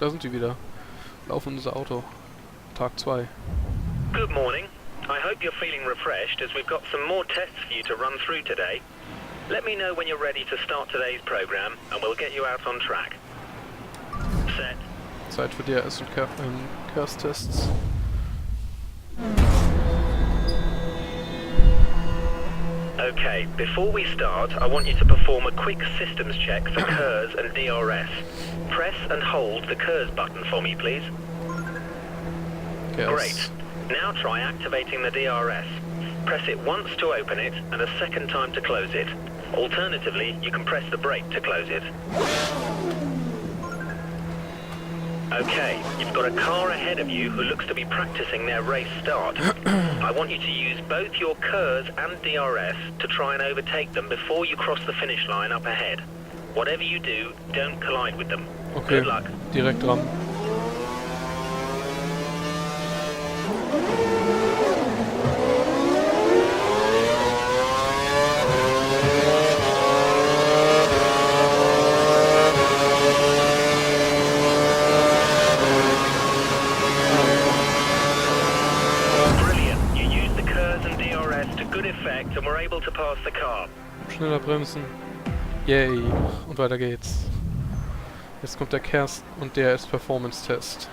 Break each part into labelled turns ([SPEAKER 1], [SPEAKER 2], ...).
[SPEAKER 1] Da sind die wieder. Laufen unser Auto. Tag 2.
[SPEAKER 2] Good morning. I hope you're feeling refreshed as we've got some more tests for you to run through today. Let me know when you're ready to start today's program and we'll get you out on track. Set.
[SPEAKER 1] Zeit für DRS und Kers Tests.
[SPEAKER 2] Okay, before we start, I want you to perform a quick systems check for Kers and DRS. Press and hold the Kers button for me, please.
[SPEAKER 1] Kers.
[SPEAKER 2] Great. Now try activating the DRS. Press it once to open it and a second time to close it. Alternatively, you can press the brake to close it. Okay, you've got a car ahead of you who looks to be practicing their race start. I want you to use both your Kers and DRS to try and overtake them before you cross the finish line up ahead. Whatever you do, don't collide with them.
[SPEAKER 1] Okay,
[SPEAKER 2] Good luck.
[SPEAKER 1] direkt dran.
[SPEAKER 2] And we're able to pass the car.
[SPEAKER 1] Schneller bremsen. Yay. Und weiter geht's. Jetzt kommt der Kers und DRS Performance Test.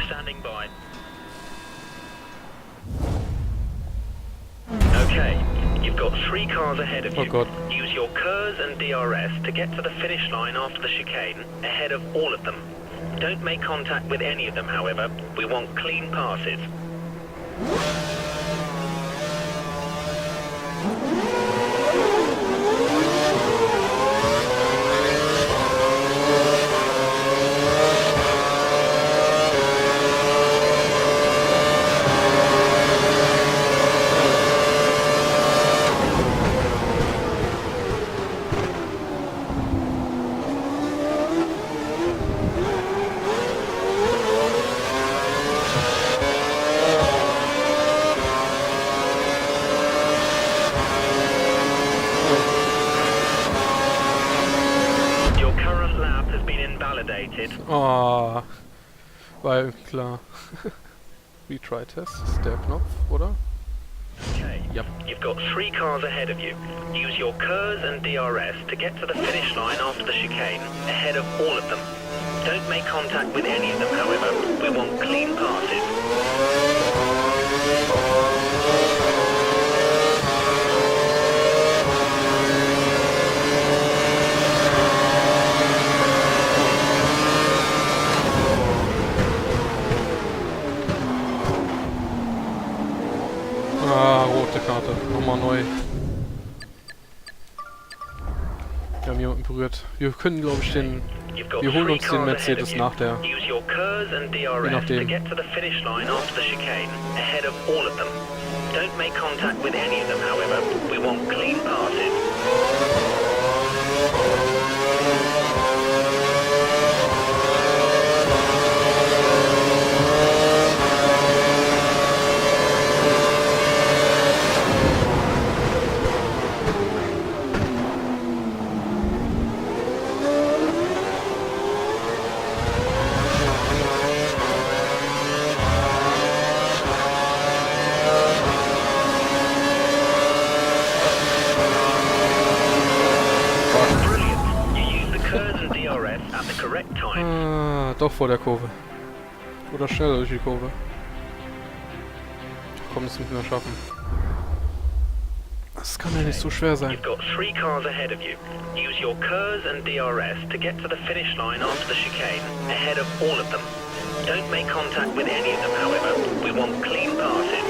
[SPEAKER 2] Standing by. Okay, you've got 3 cars ahead of you.
[SPEAKER 1] Oh God.
[SPEAKER 2] Use your Kers and DRS to get to the finish line after the chicane, ahead of all of them. Don't make contact with any of them, however. We want clean passes.
[SPEAKER 1] Oh, war irgendwie klar. Retry Test ist der Knopf, oder?
[SPEAKER 2] Okay.
[SPEAKER 1] Yep.
[SPEAKER 2] You've got 3 cars ahead of you. Use your Kers and DRS to get to the finish line after the chicane, ahead of all of them. Don't make contact with any of them, however. We want clean passes.
[SPEAKER 1] Ah, rote Karte. Nochmal neu. Wir haben jemanden berührt. Wir können, glaube ich, den... Wir holen uns den Mercedes nach der... Je nachdem.
[SPEAKER 2] Don't make contact with any of them, however. We want clean passes.
[SPEAKER 1] Ah, doch vor der Kurve. Oder schneller durch die Kurve. Komm, das müssen wir schaffen. Das kann ja nicht so schwer sein.
[SPEAKER 2] You've got 3 cars ahead of you. Use your Kers and DRS to get to the finish line after the chicane, ahead of all of them. Don't make contact with any of them, however. We want clean passes.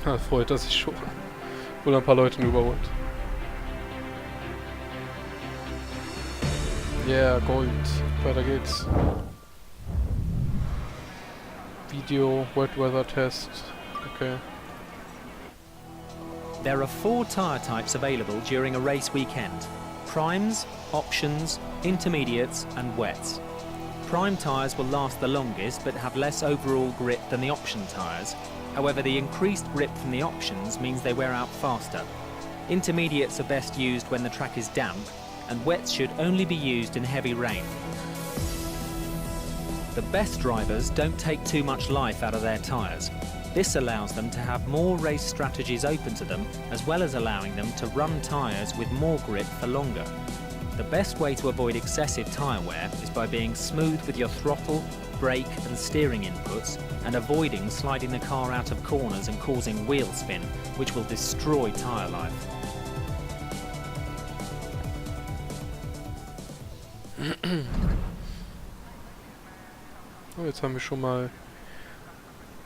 [SPEAKER 1] Ja, freut er sich schon. Oder ein paar Leute überholt. Yeah, Gold. Weiter geht's. Video, wet weather test. Okay.
[SPEAKER 3] There are 4 tyre types available during a race weekend: primes, options, intermediates and wets. Prime tyres will last the longest but have less overall grip than the option tyres. However, the increased grip from the options means they wear out faster. Intermediates are best used when the track is damp, and wets should only be used in heavy rain. The best drivers don't take too much life out of their tyres. This allows them to have more race strategies open to them, as well as allowing them to run tyres with more grip for longer. The best way to avoid excessive tyre wear is by being smooth with your throttle, brake and steering inputs, and avoiding sliding the car out of corners and causing wheel spin, which will destroy tyre life.
[SPEAKER 1] Oh, jetzt haben wir schon mal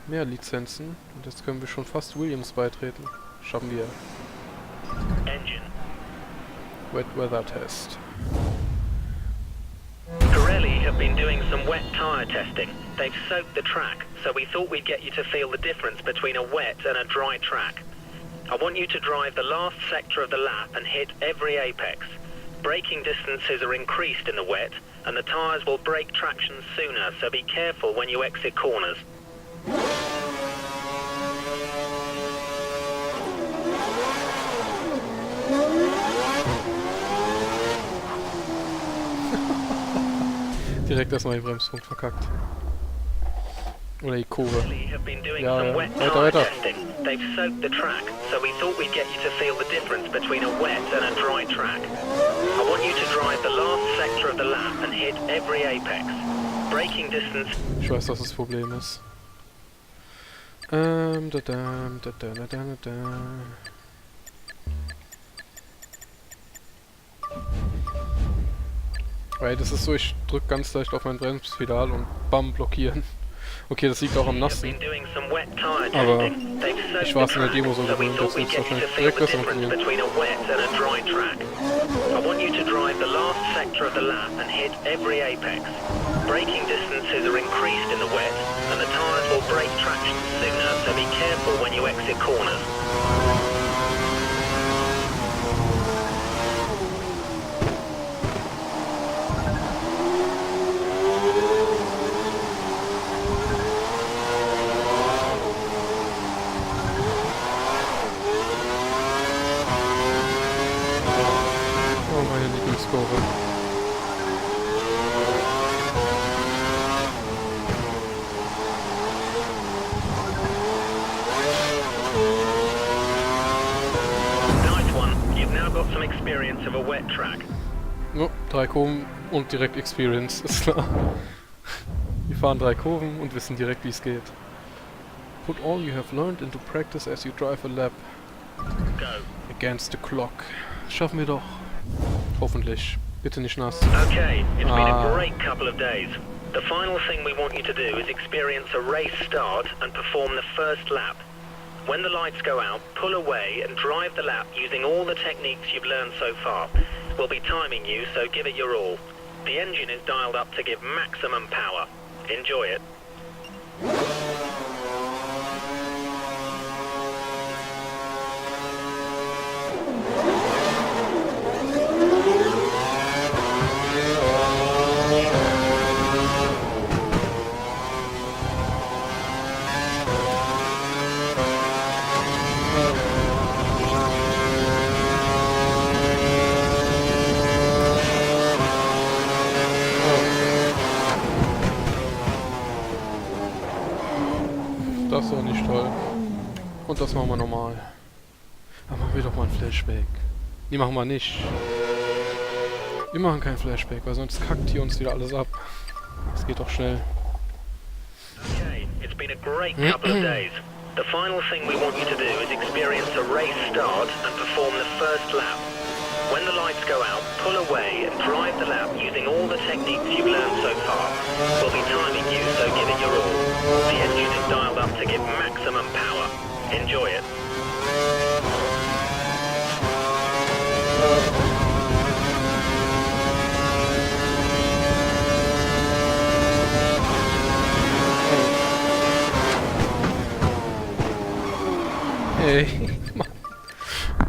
[SPEAKER 1] mehr Lizenzen und jetzt können wir schon fast Williams beitreten. Schaffen wir.
[SPEAKER 2] Engine.
[SPEAKER 1] Wet weather test.
[SPEAKER 2] Pirelli have been doing some wet tyre testing. They've soaked the track, so we thought we'd get you to feel the difference between a wet and a dry track. I want you to drive the last sector of the lap and hit every apex. Braking distances are increased in the wet, and the tyres will break traction sooner, so be careful when you exit corners.
[SPEAKER 1] Direkt erstmal den Bremspunkt verkackt. Oder die Kurve.
[SPEAKER 2] Ja,
[SPEAKER 1] ja. Weiter.
[SPEAKER 2] They've soaked the track, so we thought we'd get you to feel the difference between a wet and a dry track. I want you to drive the last sector of the lap and hit every apex. Braking distance.
[SPEAKER 1] Ich weiß, dass das Problem ist. Weil das ist so, ich drück ganz leicht auf mein Bremspedal und bam, blockieren. Okay, das liegt auch am Nassen. Aber ich war es in der Demo so gewöhnt, jetzt wird es wahrscheinlich direkt besser funktionieren.
[SPEAKER 2] Braking distances are increased in the wet, and the tyres will break traction sooner, so be careful when you exit corners.
[SPEAKER 1] Oh, meine Lieblingskurve.
[SPEAKER 2] Experience of a wet track.
[SPEAKER 1] No, 3 Kurven und direkt Experience, ist klar. Wir fahren 3 Kurven und wissen direkt, wie es geht. Put all you have learned into practice as you drive a lap.
[SPEAKER 2] Go.
[SPEAKER 1] Against the clock. Schaffen wir doch. Hoffentlich. Bitte nicht nass.
[SPEAKER 2] Okay, it's been a great couple of days. The final thing we want you to do is experience a race start and perform the first lap. When the lights go out, pull away and drive the lap using all the techniques you've learned so far. We'll be timing you, so give it your all. The engine is dialed up to give maximum power. Enjoy it.
[SPEAKER 1] Das war nicht toll. Und das machen wir normal. Aber machen wir doch mal ein Flashback. Die machen wir nicht. Wir machen kein Flashback, weil sonst kackt hier uns wieder alles ab. Das geht doch schnell.
[SPEAKER 2] Okay, it's been a great couple of days. The final thing we want you to do is experience a race start and perform the first lap. When the lights go out, pull away and drive the lap using all the techniques you've learned so far. We'll be timing you, so give it your all. The engine is dialed up to give maximum power. Enjoy it.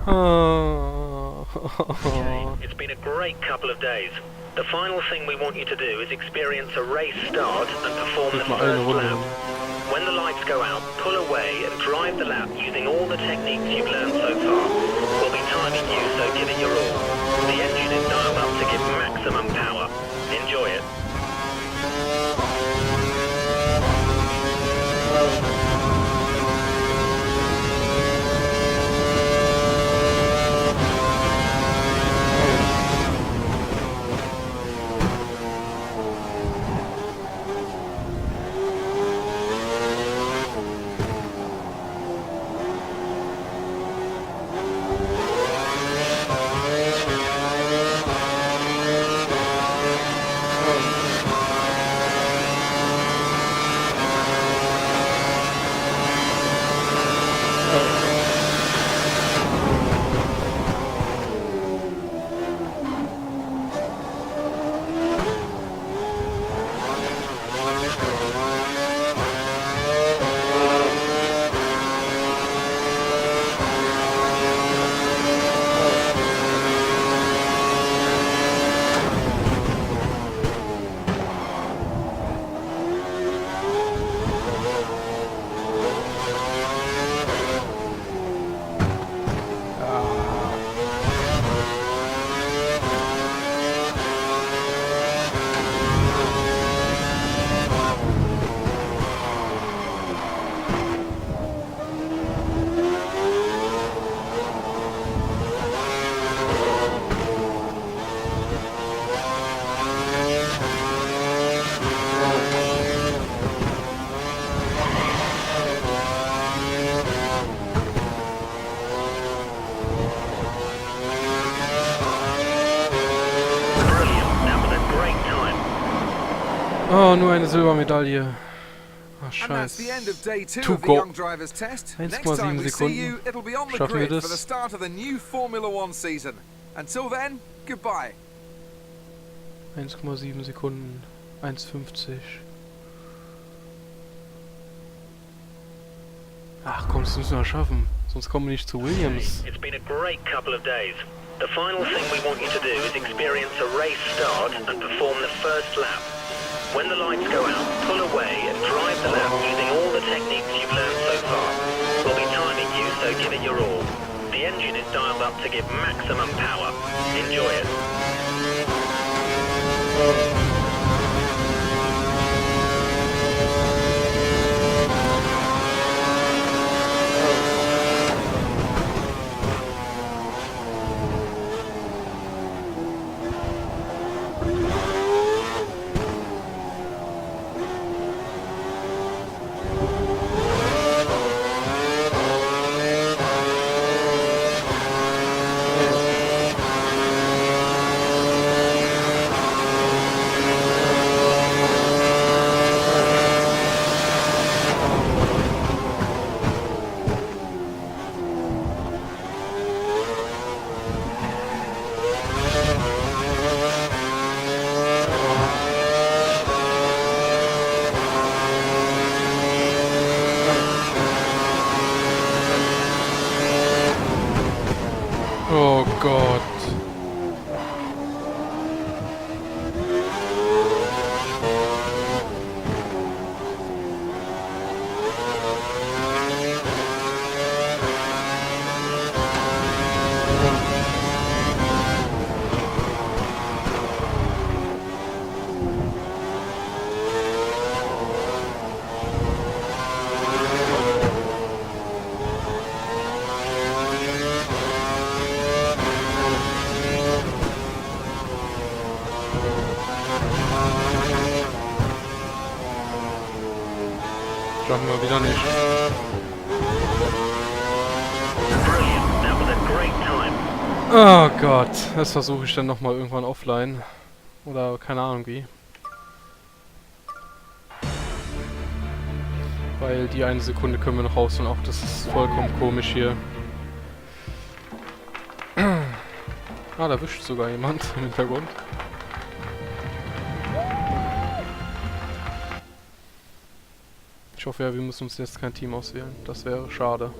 [SPEAKER 2] Okay, it's been a great couple of days. The final thing we want you to do is experience a race start and perform the first lap. When the lights go out, pull away and drive the lap using all the techniques you've learned so far. We'll be timing you, so give it your all. The engine is dialed up to give maximum power. Enjoy it.
[SPEAKER 1] Oh, nur eine Silbermedaille. Ach,
[SPEAKER 4] And that's
[SPEAKER 1] scheiße.
[SPEAKER 4] the end of day 2
[SPEAKER 1] To
[SPEAKER 4] of the
[SPEAKER 1] go.
[SPEAKER 4] Young Drivers Test. Next
[SPEAKER 1] 1,7
[SPEAKER 4] time we see
[SPEAKER 1] Sekunden.
[SPEAKER 4] you, it'll be on the
[SPEAKER 1] Schaffen wir
[SPEAKER 4] grid
[SPEAKER 1] das?
[SPEAKER 4] for the start of the new Formula One season. Until then, goodbye.
[SPEAKER 1] 1,7 Sekunden. 1,50. Ach komm, das müssen wir schaffen. Sonst kommen wir nicht zu Williams.
[SPEAKER 2] It's been a great couple of days. The final thing we want you to do is experience a race start and perform the first lap. When the lights go out, pull away and drive the lap using all the techniques you've learned so far. We'll be timing you, so give it your all. The engine is dialed up to give maximum power. Enjoy it.
[SPEAKER 1] Oh Gott. Schaffen wir wieder nicht.
[SPEAKER 2] Brilliant. That was a great time.
[SPEAKER 1] Oh Gott. Das versuche ich dann nochmal irgendwann offline. Oder keine Ahnung wie. Weil die eine Sekunde können wir noch rausholen. Auch das ist vollkommen komisch hier. Ah, da wischt sogar jemand im Hintergrund. Ich hoffe ja, wir müssen uns jetzt kein Team auswählen. Das wäre schade.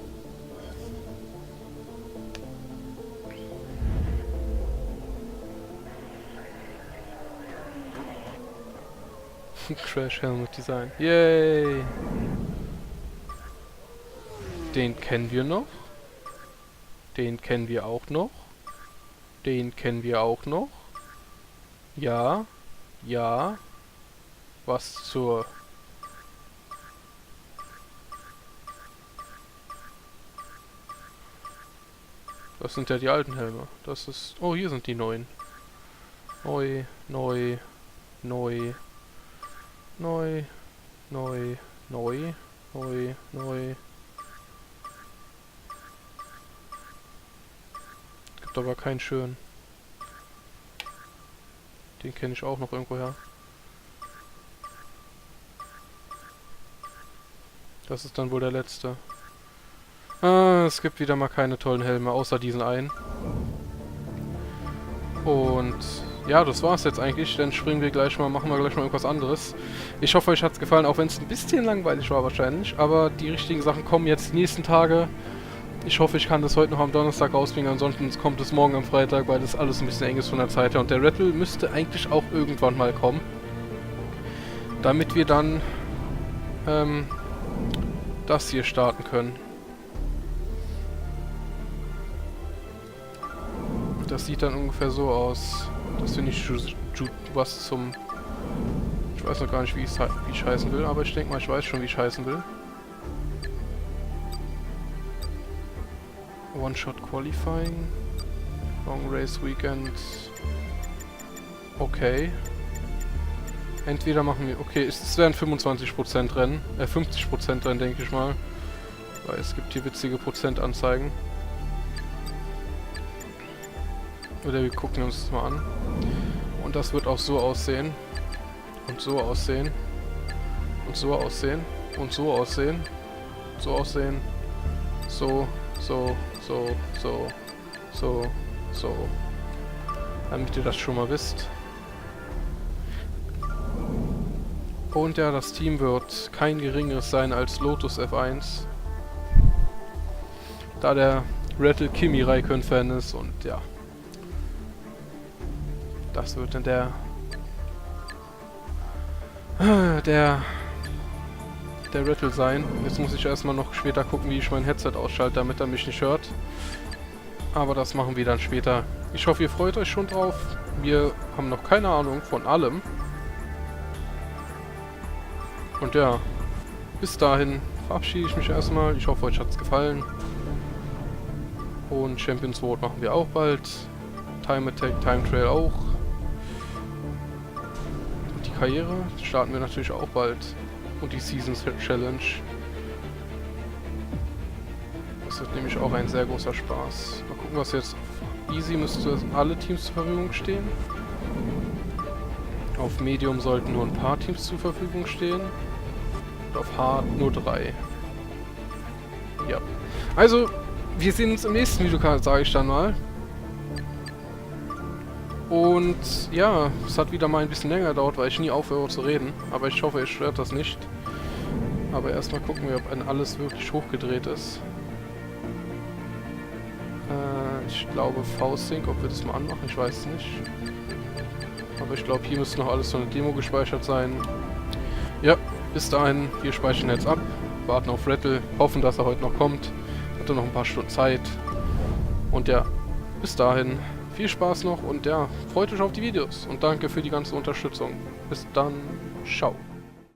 [SPEAKER 1] Crash Helmet Design. Yay! Den kennen wir noch. Den kennen wir auch noch. Den kennen wir auch noch. Ja. Ja. Was zur... Das sind ja die alten Helme. Das ist... Oh, hier sind die neuen. Neu, neu, neu, neu, neu, neu, neu, neu. Gibt aber keinen schönen. Den kenne ich auch noch irgendwo her. Das ist dann wohl der letzte. Ah, es gibt wieder mal keine tollen Helme, außer diesen einen. Und ja, das war's jetzt eigentlich. Dann springen wir gleich mal, machen wir gleich mal irgendwas anderes. Ich hoffe, euch hat's gefallen, auch wenn es ein bisschen langweilig war wahrscheinlich. Aber die richtigen Sachen kommen jetzt die nächsten Tage. Ich hoffe, ich kann das heute noch am Donnerstag rausbringen. Ansonsten kommt es morgen am Freitag, weil das alles ein bisschen eng ist von der Zeit her. Und der Rattle müsste eigentlich auch irgendwann mal kommen. Damit wir dann das hier starten können. Das sieht dann ungefähr so aus. Das finde ich was zum... Ich weiß noch gar nicht, wie ich heißen will, aber ich denke mal, ich weiß schon, wie ich heißen will. One-Shot Qualifying. Long Race Weekend. Okay. Entweder machen wir... Okay, es werden 25% Rennen. 50% Rennen, denke ich mal. Weil es gibt hier witzige Prozentanzeigen. Oder wir gucken uns das mal an. Und das wird auch so aussehen. Und so aussehen. Und so aussehen. Und so aussehen. So aussehen. So, so, so, so, so, so. Damit ihr das schon mal wisst. Und ja, das Team wird kein geringeres sein als Lotus F1. Da der Rattle Kimi Raikön-Fan ist und ja. Das wird dann der Rattle sein. Jetzt muss ich erstmal noch später gucken, wie ich mein Headset ausschalte, damit er mich nicht hört. Aber das machen wir dann später. Ich hoffe, ihr freut euch schon drauf. Wir haben noch keine Ahnung von allem. Und ja, bis dahin verabschiede ich mich erstmal. Ich hoffe, euch hat es gefallen. Und Champions Vote machen wir auch bald. Time Attack, Time Trail auch. Und die Karriere starten wir natürlich auch bald. Und die Season Challenge. Das wird nämlich auch ein sehr großer Spaß. Mal gucken, was jetzt auf Easy müsste alle Teams zur Verfügung stehen. Auf Medium sollten nur ein paar Teams zur Verfügung stehen. Und auf Hard nur 3. Ja. Also, wir sehen uns im nächsten Video, sage ich dann mal. Und ja, es hat wieder mal ein bisschen länger gedauert, weil ich nie aufhöre zu reden. Aber ich hoffe, ihr stört das nicht. Aber erstmal gucken wir, ob alles wirklich hochgedreht ist. Ich glaube V-Sync, ob wir das mal anmachen, ich weiß es nicht. Aber ich glaube, hier müsste noch alles von der Demo gespeichert sein. Ja, bis dahin, wir speichern jetzt ab, warten auf Rattle, hoffen, dass er heute noch kommt. Hatte noch ein paar Stunden Zeit. Und ja, bis dahin, viel Spaß noch und ja, freut euch auf die Videos. Und danke für die ganze Unterstützung. Bis dann, ciao.